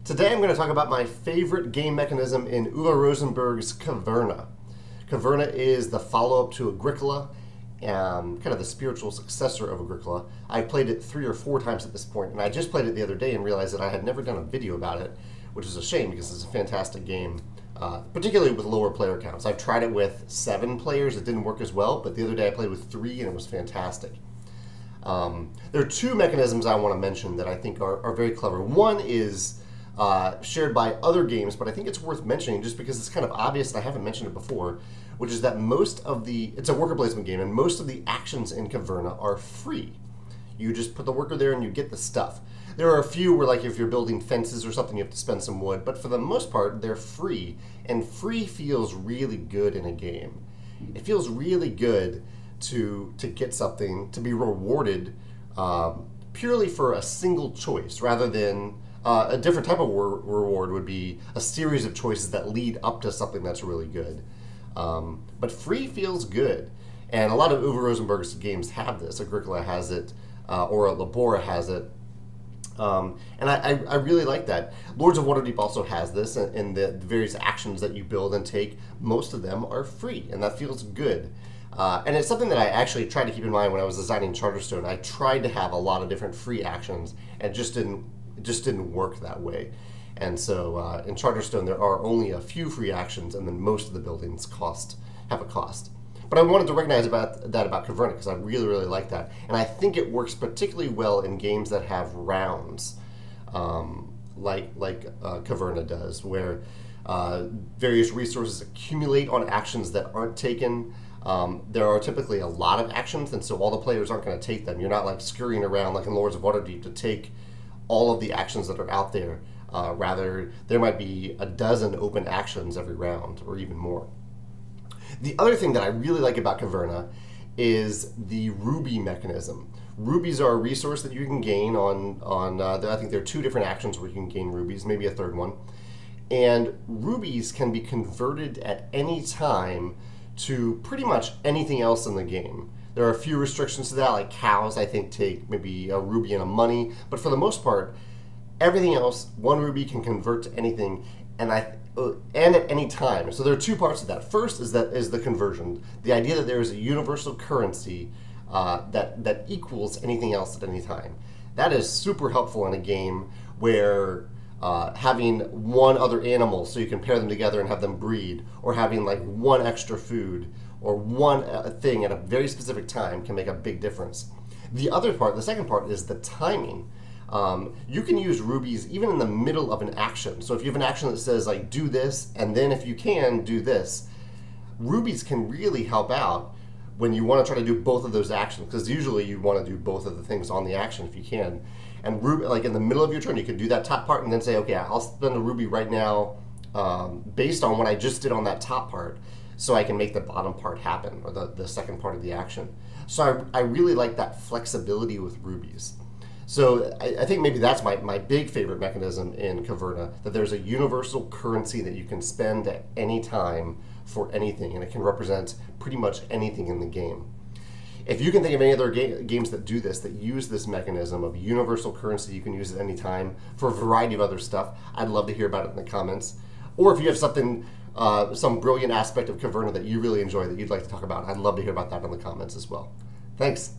Today I'm going to talk about my favorite game mechanism in Uwe Rosenberg's Caverna. Caverna is the follow-up to Agricola, kind of the spiritual successor of Agricola. I've played it 3 or 4 times at this point, and I just played it the other day and realized that I had never done a video about it, which is a shame because it's a fantastic game, particularly with lower player counts. I've tried it with 7 players, it didn't work as well, but the other day I played with 3 and it was fantastic. There are 2 mechanisms I want to mention that I think are very clever. One is shared by other games, but I think it's worth mentioning just because it's kind of obvious and I haven't mentioned it before, which is that it's a worker placement game, and most of the actions in Caverna are free. You just put the worker there and you get the stuff. There are a few where, like, if you're building fences or something, you have to spend some wood, but for the most part, they're free, and free feels really good in a game. It feels really good to get something, to be rewarded purely for a single choice, rather than a different type of reward would be a series of choices that lead up to something that's really good. But free feels good. And a lot of Uwe Rosenberg's games have this. Agricola has it, or Labora has it. And I really like that. Lords of Waterdeep also has this, and the various actions that you build and take, most of them are free, and that feels good. And it's something that I actually tried to keep in mind when I was designing Charterstone. I tried to have a lot of different free actions, and it just didn't work that way. And so in Charterstone there are only a few free actions, and then most of the buildings have a cost. But I wanted to recognize about Caverna because I really, really like that. And I think it works particularly well in games that have rounds, like Caverna does, where various resources accumulate on actions that aren't taken. There are typically a lot of actions, and so all the players aren't going to take them. You're not like scurrying around like in Lords of Waterdeep to take all of the actions that are out there. Rather, there might be a dozen open actions every round, or even more. The other thing that I really like about Caverna is the ruby mechanism. Rubies are a resource that you can gain I think there are 2 different actions where you can gain rubies, maybe a 3rd one. And rubies can be converted at any time to pretty much anything else in the game. There are a few restrictions to that, like cows, I think, take maybe a ruby and a money, but for the most part, everything else, 1 ruby can convert to anything, and at any time. So there are 2 parts of that. First is the conversion, the idea that there is a universal currency that equals anything else at any time. That is super helpful in a game where having 1 other animal so you can pair them together and have them breed, or having like 1 extra food, or 1 thing at a very specific time can make a big difference. The second part is the timing. You can use rubies even in the middle of an action. So if you have an action that says like do this, and then if you can do this, rubies can really help out when you want to try to do both of those actions, because usually you want to do both of the things on the action if you can. And like in the middle of your turn, you could do that top part and then say, okay, I'll spend a ruby right now based on what I just did on that top part, so I can make the bottom part happen, or the second part of the action. So I really like that flexibility with rubies. So I think maybe that's my big favorite mechanism in Caverna, that there's a universal currency that you can spend at any time for anything, and it can represent pretty much anything in the game. If you can think of any other games that do this, that use this mechanism of universal currency you can use at any time for a variety of other stuff, I'd love to hear about it in the comments. Or if you have something, some brilliant aspect of Caverna that you really enjoy that you'd like to talk about, I'd love to hear about that in the comments as well. Thanks.